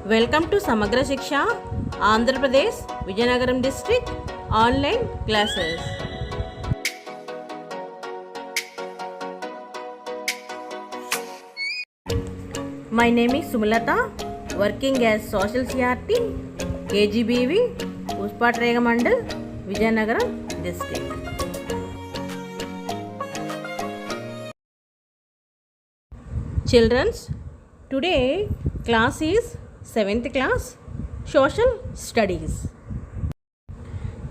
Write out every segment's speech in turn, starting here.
Welcome to Samagra Shiksha, Andhra Pradesh, Vijayanagaram district, online classes. My name is Sumulata, working as Social CRT, KGBV, Puspatrega Mandal, Vijayanagaram district. Children's, today class is 7th class, Social Studies.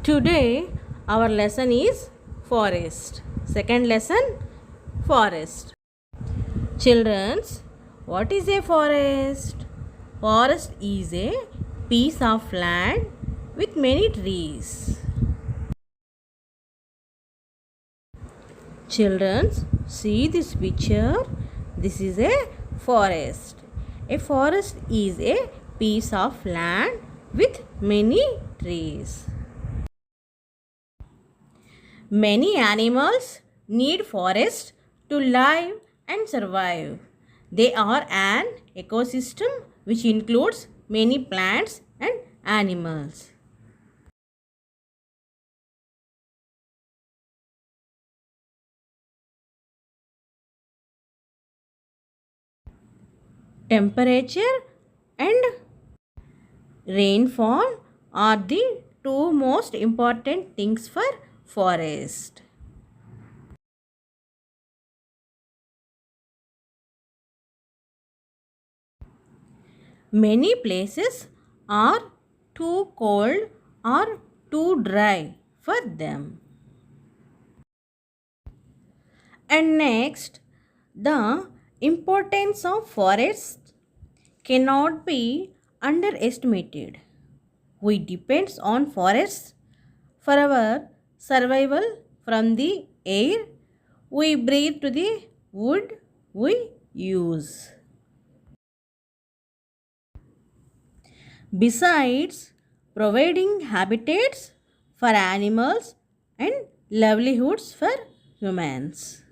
Today our lesson is forest. Second lesson, forest. Children's, what is a forest? Forest is a piece of land with many trees. Children's, see this picture. This is a forest. A forest is a piece of land with many trees. Many animals need forest to live and survive. They are an ecosystem which includes many plants and animals. Temperature and rainfall are the two most important things for forest. Many places are too cold or too dry for them. And next, the importance of forests cannot be underestimated. We depend on forests for our survival, from the air we breathe to the wood we use. Besides providing habitats for animals and livelihoods for humans.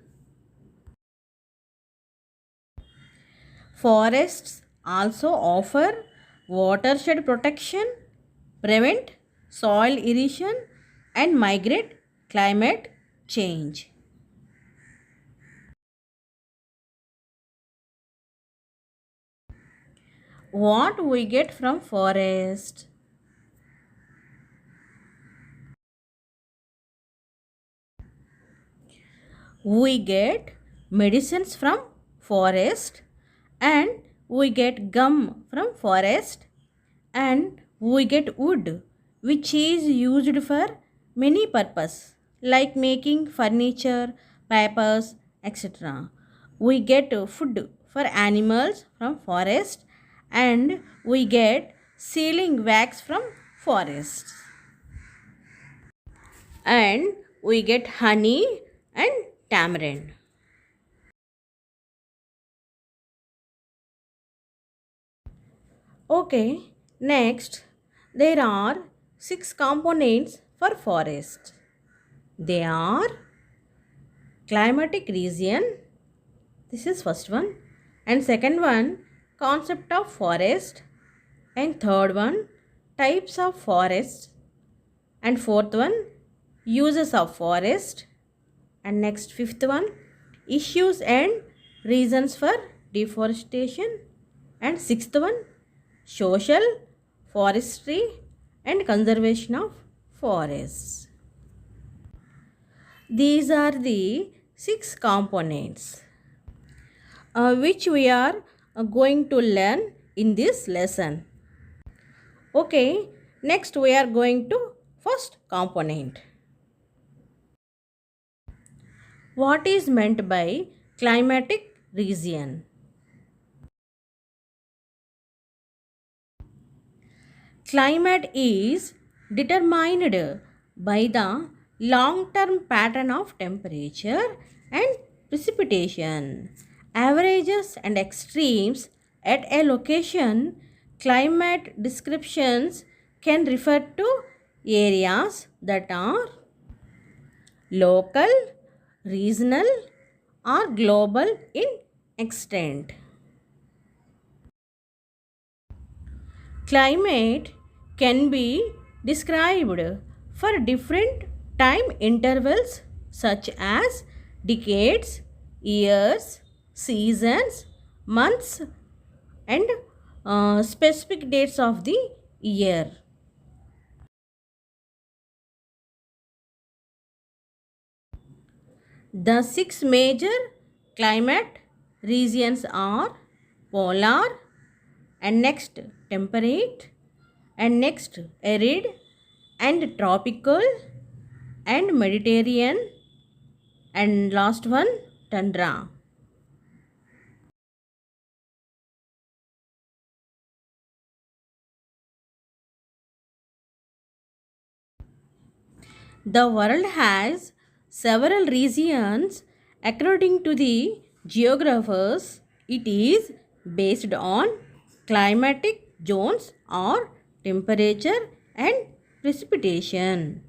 Forests also offer watershed protection, prevent soil erosion, and migrate climate change. What we get from forest? We get medicines from forest, and we get gum from forest, and we get wood which is used for many purpose like making furniture, papers, etc. We get food for animals from forest, and we get sealing wax from forests, and we get honey and tamarind. Okay, next there are 6 components for forest. They are climatic region, this is first one, and second one, concept of forest, and third one, types of forests, and fourth one, uses of forest, and next fifth one, issues and reasons for deforestation, and sixth one, social, forestry and conservation of forests. These are the 6 components which we are going to learn in this lesson. Okay, next we are going to first component. What is meant by climatic region? Climate is determined by the long-term pattern of temperature and precipitation. Averages and extremes at a location. Climate descriptions can refer to areas that are local, regional, or global in extent. Climate can be described for different time intervals such as decades, years, seasons, months, and specific dates of the year. The six major climate regions are polar, and next temperate, and next arid, and tropical, and Mediterranean, and last one tundra. The world has several regions according to the geographers. It is based on climatic zones or temperature and precipitation.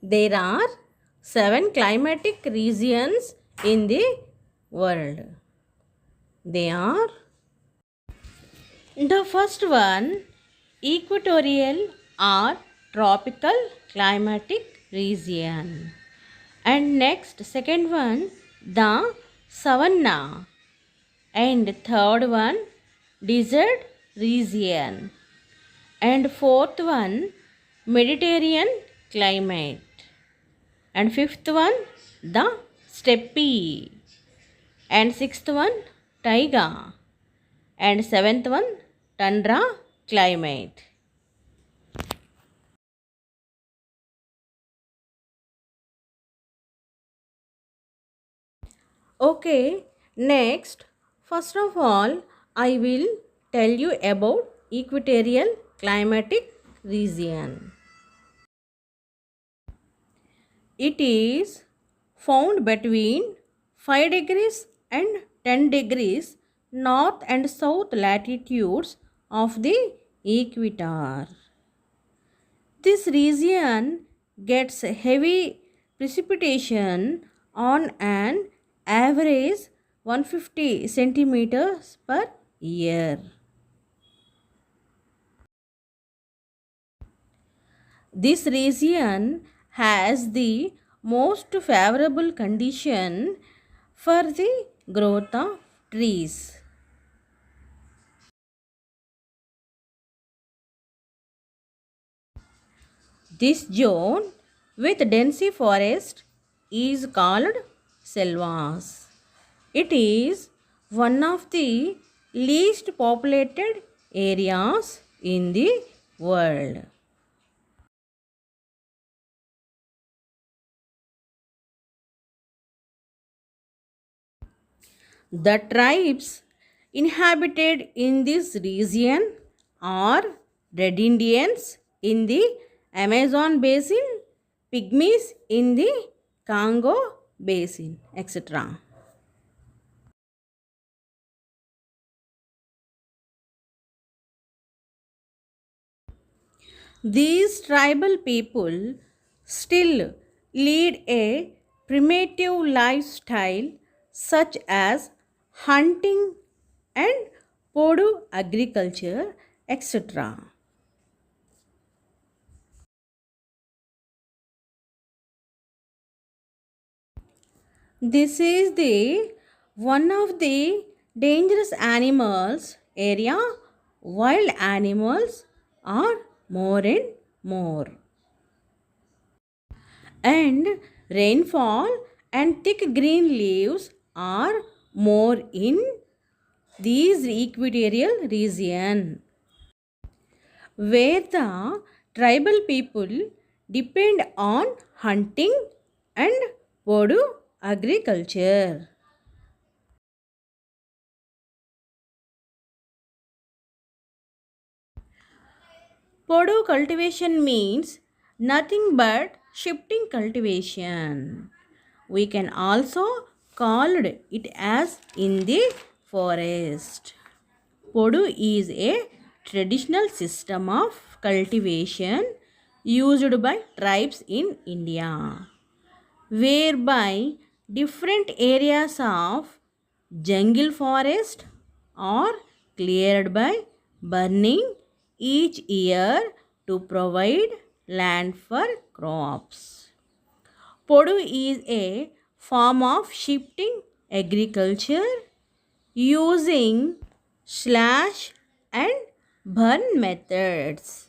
There are seven climatic regions in the world. They are the first one, equatorial or tropical climatic region. And next, second one, the savanna. And third one, desert region. And fourth one, Mediterranean climate. And fifth one, the steppe. And sixth one, taiga. And seventh one, tundra climate. Okay, next, first of all, I will tell you about equatorial climatic region. It is found between 5 degrees and 10 degrees north and south latitudes of the equator. This region gets heavy precipitation on an average 150 centimeters per year. This region has the most favorable condition for the growth of trees. This zone with dense forest is called selvas. It is one of the least populated areas in the world. The tribes inhabited in this region are Red Indians in the Amazon basin, Pygmies in the Congo basin, etc. These tribal people still lead a primitive lifestyle such as hunting and Podu agriculture, etc. This is the one of the dangerous animals area. Wild animals are more and more. And rainfall and thick green leaves are more in these equatorial region where the tribal people depend on hunting and Podu agriculture. Podu cultivation means nothing but shifting cultivation. We can also call it as in the forest. Podu is a traditional system of cultivation used by tribes in India, whereby different areas of jungle forest are cleared by burning each year to provide land for crops. Podu is a form of shifting agriculture using slash and burn methods.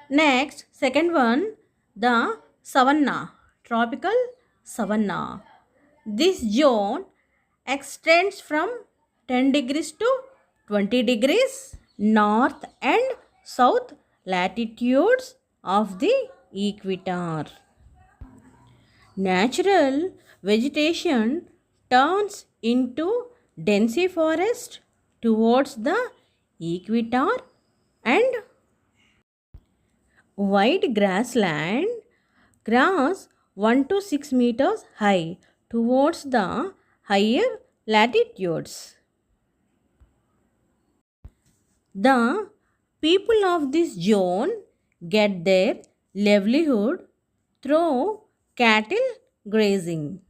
Next, second one, the savanna, tropical savanna. This zone extends from 10 degrees to 20 degrees north and south latitudes of the equator. Natural vegetation turns into dense forest towards the equator and wide grassland grass 1 to 6 meters high towards the higher latitudes. The people of this zone get their livelihood through cattle grazing.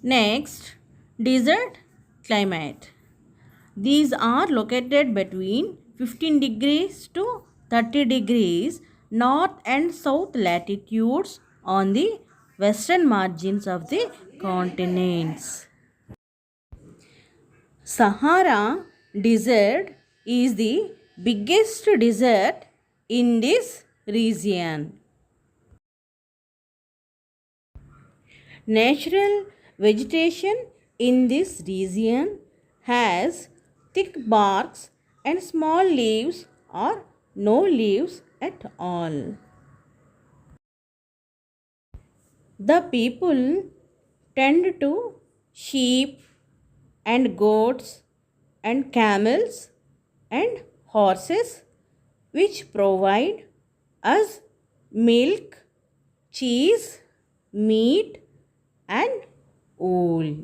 Next, desert climate. These are located between 15 degrees to 30 degrees north and south latitudes on the western margins of the continents. Sahara Desert is the biggest desert in this region. Natural vegetation in this region has thick barks and small leaves or no leaves at all. The people tend to sheep and goats and camels and horses which provide us milk, cheese, meat and wool.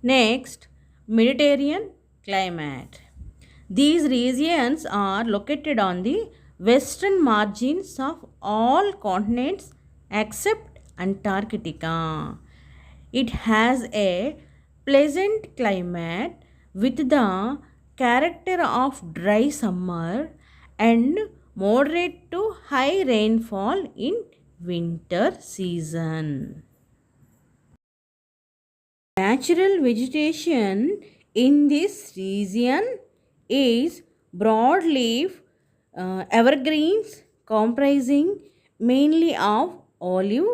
Next, Mediterranean climate. These regions are located on the western margins of all continents except Antarctica. It has a pleasant climate with the character of dry summer and moderate to high rainfall in winter season. Natural vegetation in this region is broadleaf evergreens comprising mainly of olive,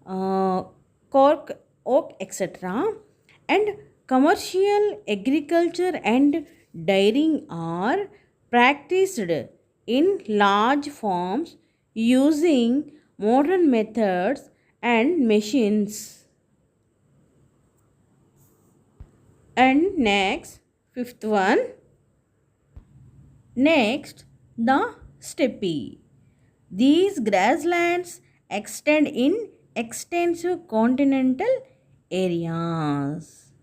uh, cork, oak, etc. And commercial agriculture and dairying are practiced in large farms using modern methods and machines. And next, fifth one. Next, the steppe. These grasslands extend in extensive continental areas.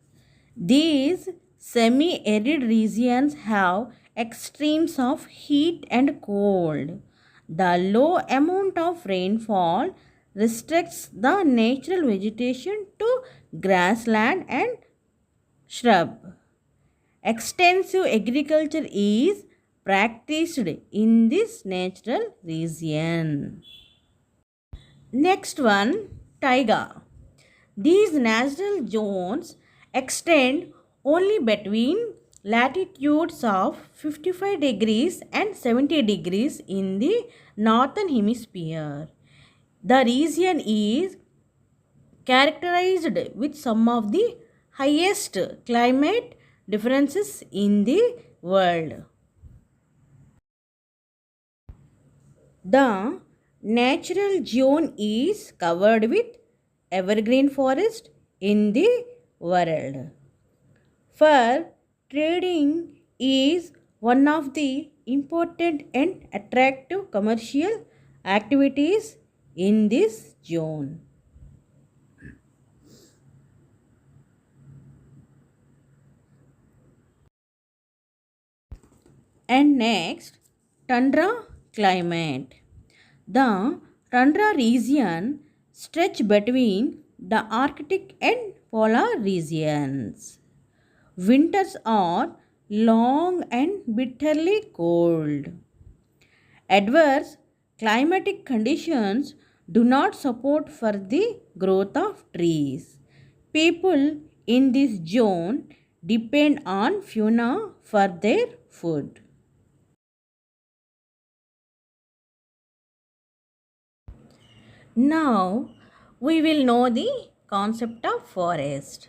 These semi arid regions have extremes of heat and cold. The low amount of rainfall restricts the natural vegetation to grassland and shrub. Extensive agriculture is practiced in this natural region. Next one, taiga. These natural zones extend only between latitudes of 55 degrees and 70 degrees in the northern hemisphere. The region is characterized with some of the highest climate differences in the world. The natural zone is covered with evergreen forest in the world. Fur trading is one of the important and attractive commercial activities in this zone. And next, tundra climate. The tundra region stretch between the Arctic and polar regions. Winters are long and bitterly cold. Adverse climatic conditions do not support for the growth of trees. People in this zone depend on fauna for their food. Now we will know the concept of forest.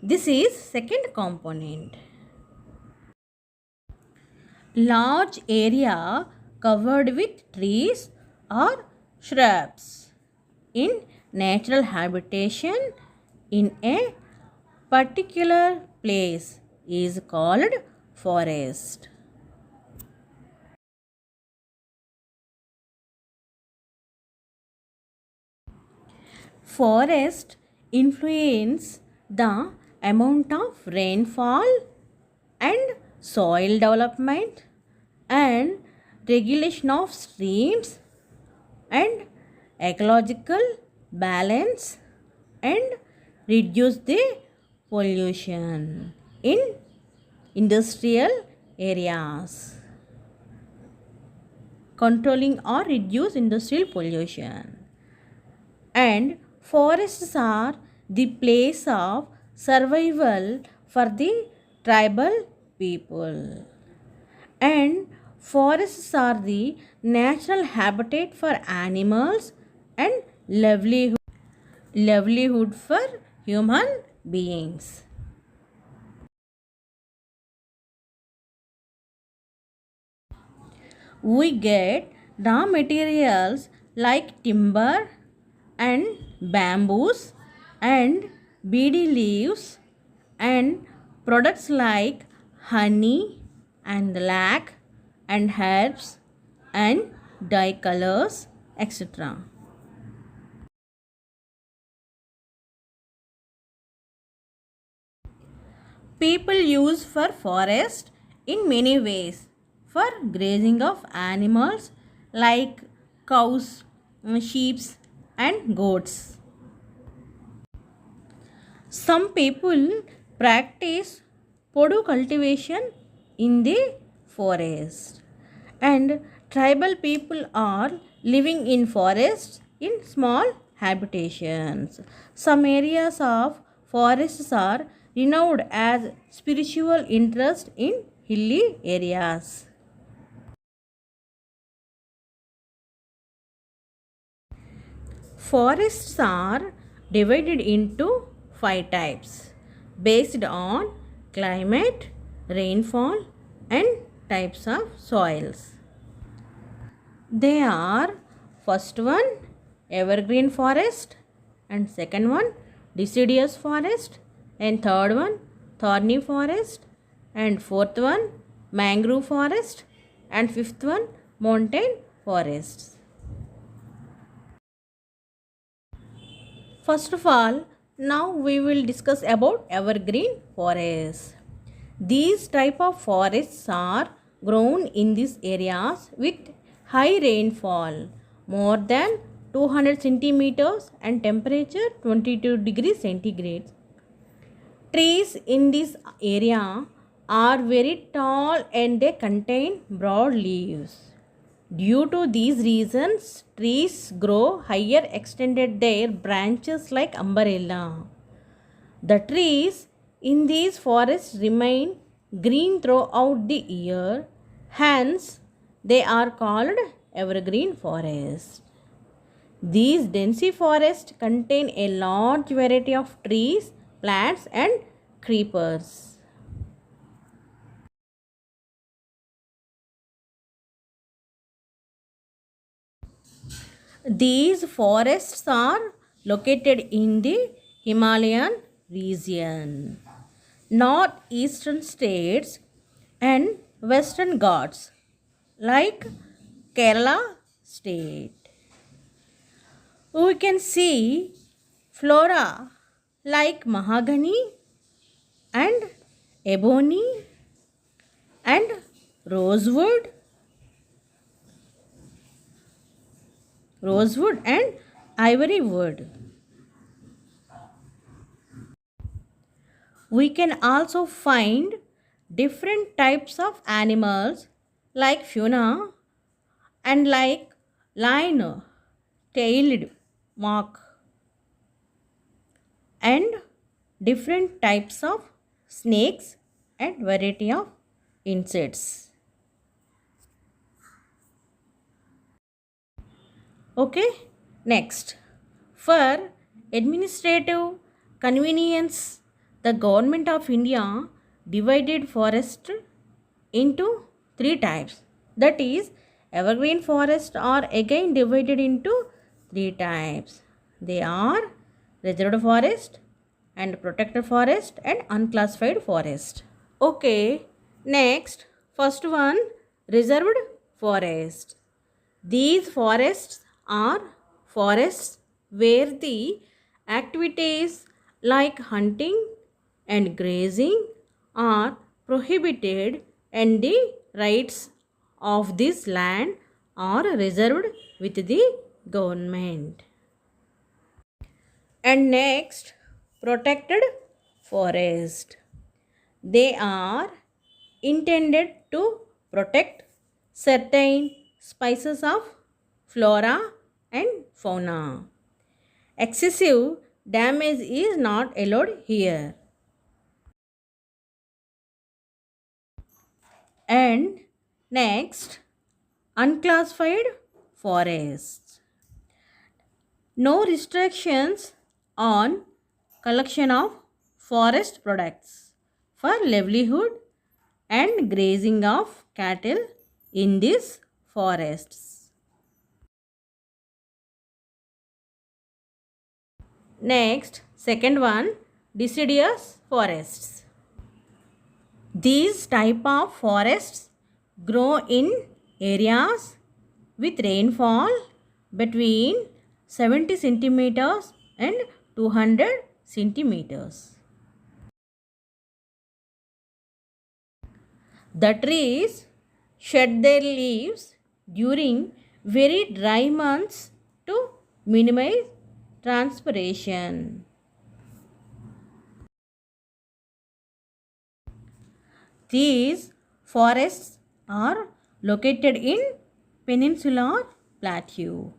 This is second component. Large area covered with trees or shrubs in natural habitation in a particular place is called forest. Forest influence the amount of rainfall and soil development and regulation of streams and ecological balance and reduce the pollution in industrial areas, controlling or reduce industrial pollution. And forests are the place of survival for the tribal people, and forests are the natural habitat for animals and livelihood for human beings. We get raw materials like timber and bamboos and beedi leaves and products like honey and lac and herbs and dye colors, etc. People use for forest in many ways for grazing of animals like cows, sheep and goats. Some people practice podu cultivation in the forest, and tribal people are living in forests in small habitations. Some areas of forests are renowned as spiritual interest in hilly areas. Forests are divided into five types based on climate, rainfall, and types of soils. They are first one evergreen forest, and second one deciduous forest, and third one thorny forest, and fourth one mangrove forest, and fifth one mountain forests. First of all, now we will discuss about evergreen forests. These type of forests are grown in these areas with high rainfall, more than 200 centimeters, and temperature 22 degrees centigrade. Trees in this area are very tall and they contain broad leaves. Due to these reasons, trees grow higher, extended their branches like umbrella. The trees in these forests remain green throughout the year, hence, they are called evergreen forests. These dense forests contain a large variety of trees, plants, and creepers. These forests are located in the Himalayan region, northeastern states, and western Ghats, like Kerala state. We can see flora like mahogany and ebony and rosewood, and ivory wood. We can also find different types of animals like fauna and like lion, tailed mark, and different types of snakes and variety of insects. Okay, next. For administrative convenience, the government of India divided forest into three types. That is, evergreen forest are again divided into three types. They are reserved forest and protected forest and unclassified forest. Okay, next, first one, reserved forest. These forests are forests where the activities like hunting and grazing are prohibited and the rights of this land are reserved with the government. And next, protected forest. They are intended to protect certain species of flora and fauna. Excessive damage is not allowed here. And next, unclassified forests. No restrictions on collection of forest products for livelihood and grazing of cattle in these forests. Next, second one, deciduous forests. These type of forests grow in areas with rainfall between 70 centimeters and 200 centimeters. The trees shed their leaves during very dry months to minimize transpiration. These forests are located in peninsular plateau.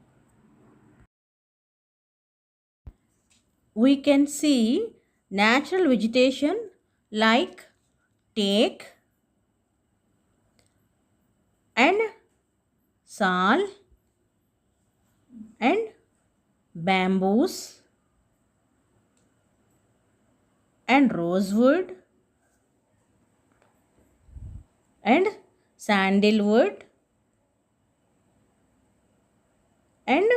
We can see natural vegetation like teak and sal and bamboos and rosewood and sandalwood and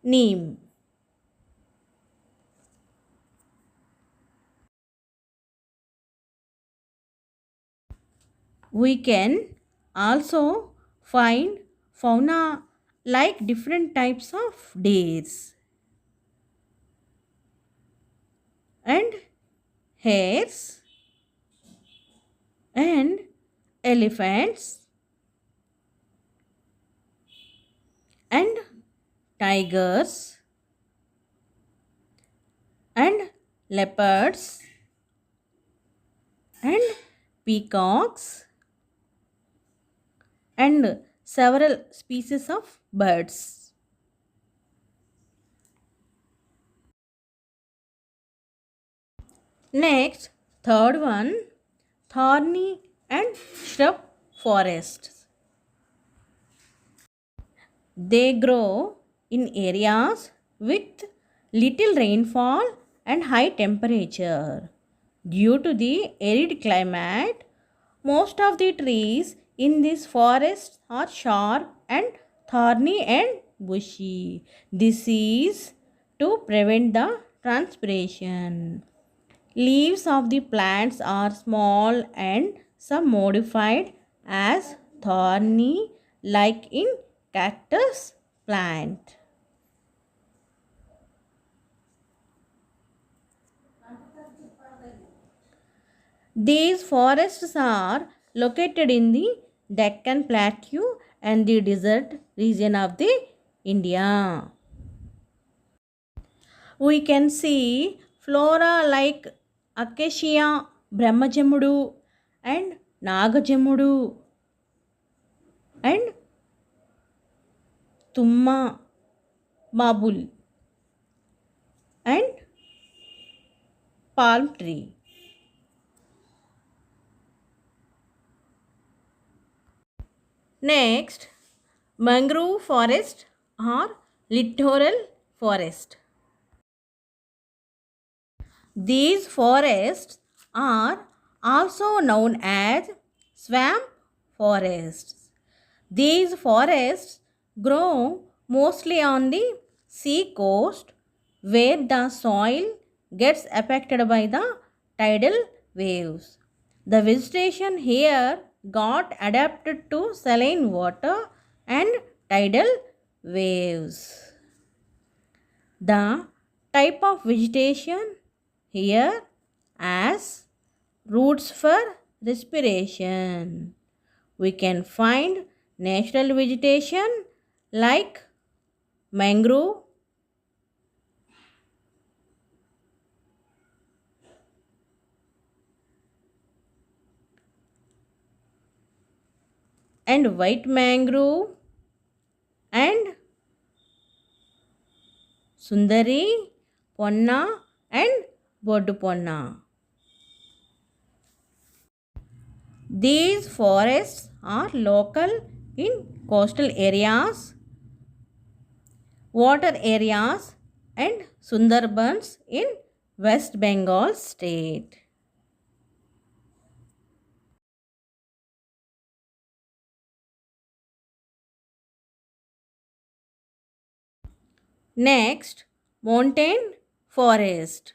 neem. We can also find fauna like different types of deers and hares and elephants and tigers and leopards and peacocks and several species of birds. Next, third one, thorny and shrub forests. They grow in areas with little rainfall and high temperature. Due to the arid climate, most of the trees in this forest are sharp and thorny and bushy. This is to prevent the transpiration. Leaves of the plants are small and some modified as thorny like in cactus plant. These forests are located in the Deccan Plateau and the desert region of the India. We can see flora like Acacia, Brahmajamudu and Nagajamudu and Tumma Mabul and palm tree. Next, mangrove forest or littoral forest. These forests are also known as swamp forests. These forests grow mostly on the sea coast where the soil gets affected by the tidal waves. The vegetation here got adapted to saline water and tidal waves. The type of vegetation here as roots for respiration. We can find natural vegetation like mangrove, and white mangrove and Sundari, Ponna and Boduponna. These forests are local in coastal areas, water areas and Sundarbans in West Bengal state. Next, mountain forest.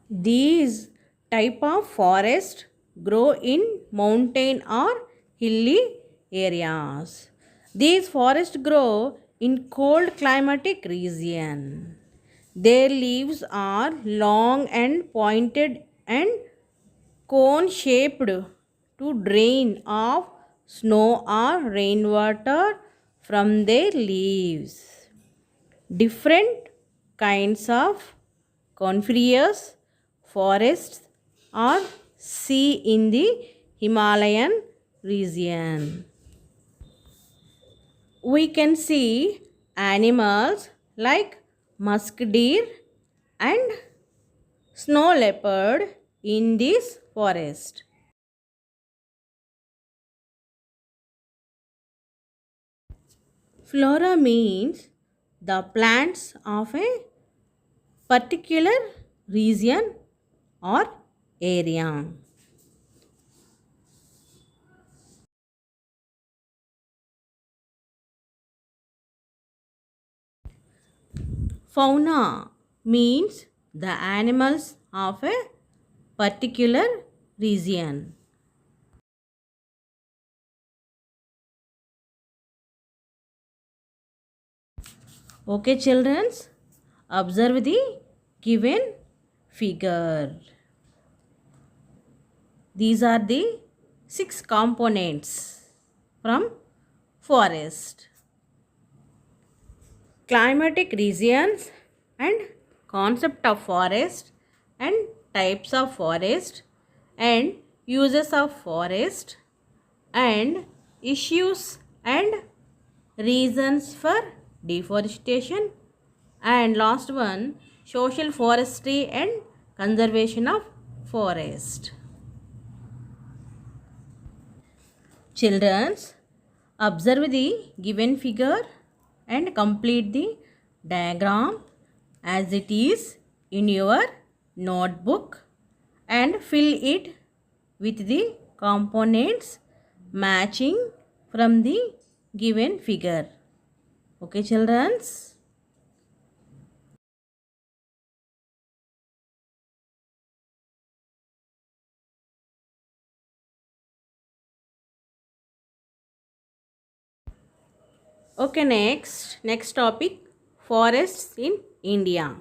These type of forest grow in mountain or hilly areas. These forests grow in cold climatic region. Their leaves are long and pointed and cone shaped to drain off snow or rainwater from their leaves. Different kinds of coniferous forests are seen in the Himalayan region. We can see animals like musk deer and snow leopard in this forest. Flora means the plants of a particular region or area. Fauna means the animals of a particular region. Okay, children, observe the given figure. These are the 6 components from forest. Climatic regions and concept of forest and types of forest and uses of forest and issues and reasons for deforestation, and last one, social forestry and conservation of forest. Children, observe the given figure and complete the diagram as it is in your notebook and fill it with the components matching from the given figure. Okay, children. Okay, next topic, forests in India.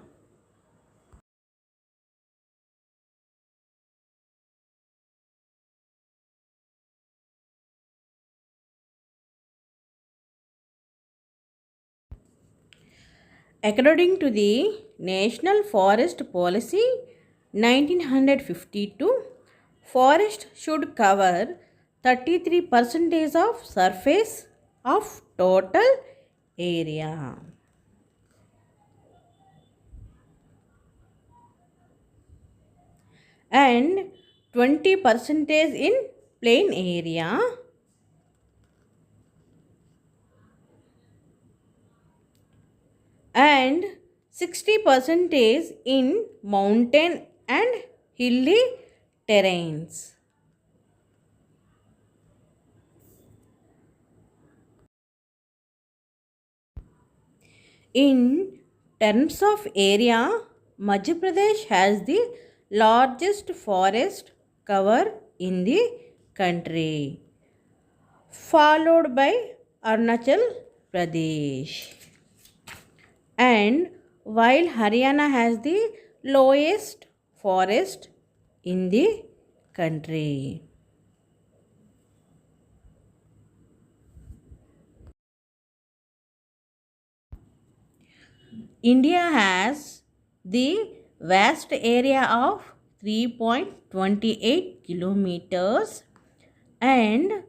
According to the National Forest Policy 1952, forest should cover 33% of surface of total area and 20% in plain area and 60% in mountain and hilly terrains. In terms of area, Madhya Pradesh has the largest forest cover in the country, followed by Arunachal Pradesh. And while Haryana has the lowest forest in the country. India has the vast area of 3.28 kilometers and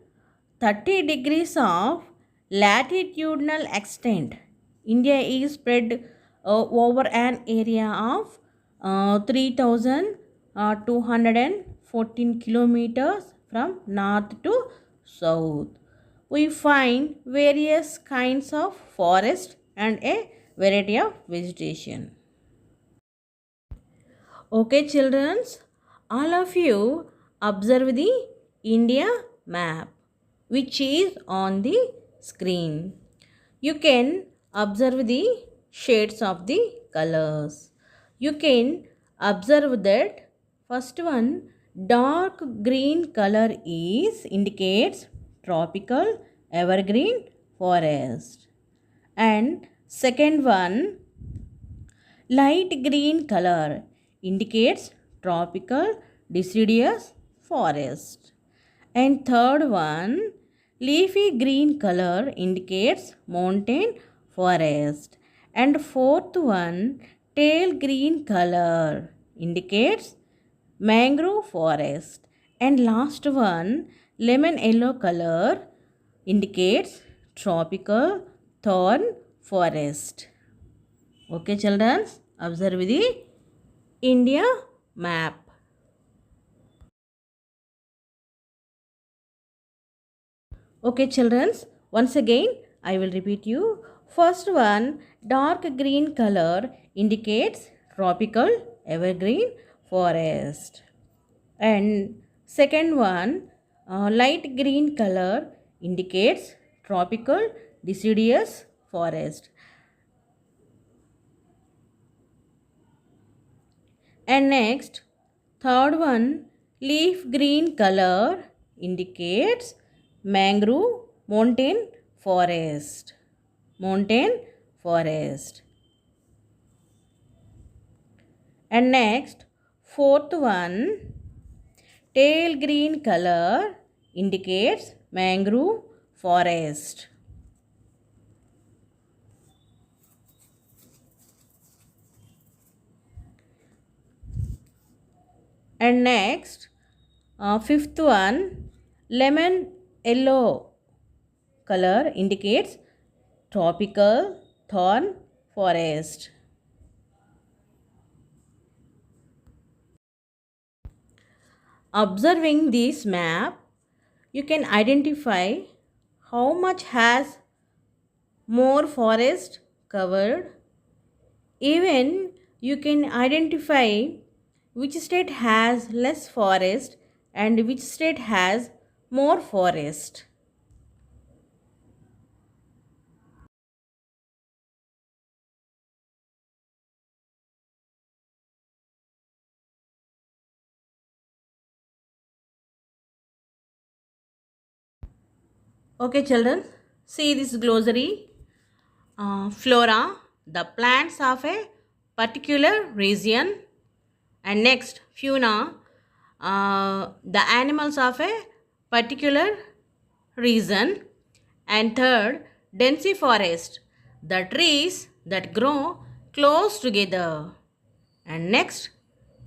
30 degrees of latitudinal extent. India is spread over an area of 3,214 kilometers from north to south. We find various kinds of forest and a variety of vegetation. Okay, children, all of you observe the India map which is on the screen. You can observe the shades of the colors. You can observe that first one dark green color is indicates tropical evergreen forest and second one light green color indicates tropical deciduous forest. And third one, leafy green color indicates mountain forest. And fourth one, tail green color indicates mangrove forest. And last one, lemon yellow color indicates tropical thorn forest. Okay, children, observe the India map. Okay, children, once again I will repeat you. First one, dark green color indicates tropical evergreen forest. And second one, light green color indicates tropical deciduous forest. And next, third one, leaf green color indicates mangrove mountain forest. Mountain forest. And next, fourth one, tail green color indicates mangrove forest. And next, fifth one, lemon yellow color indicates tropical thorn forest. Observing this map, you can identify how much has more forest covered. Even you can identify which state has less forest and which state has more forest. Okay, children, see this glossary. Flora, the plants of a particular region. And next, fauna, the animals of a particular region. And third, dense forest, the trees that grow close together. And next,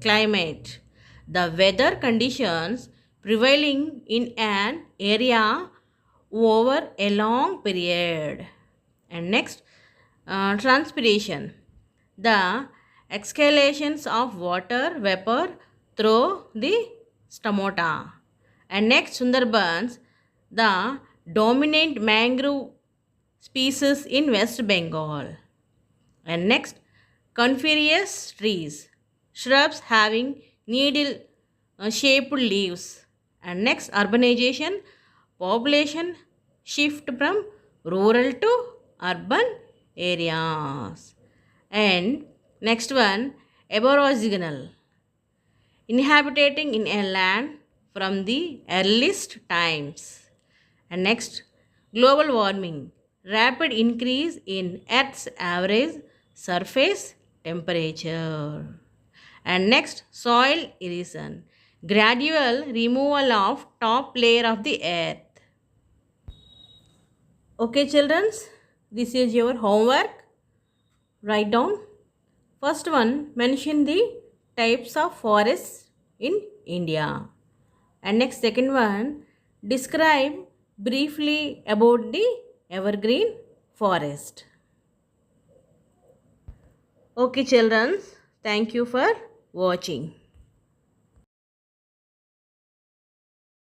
climate. The weather conditions prevailing in an area over a long period. And next, transpiration. The exhalations of water vapor through the stomata. And next, Sundarbans, the dominant mangrove species in West Bengal. And next, coniferous trees, shrubs having needle shaped leaves. And next, urbanization, population shift from rural to urban areas. And next one, aboriginal, inhabiting in a land from the earliest times. And next, global warming, rapid increase in Earth's average surface temperature. And next, soil erosion, gradual removal of top layer of the earth. Okay, children, this is your homework. Write down. First one, mention the types of forests in India. And next, second one, describe briefly about the evergreen forest. Okay, children, thank you for watching.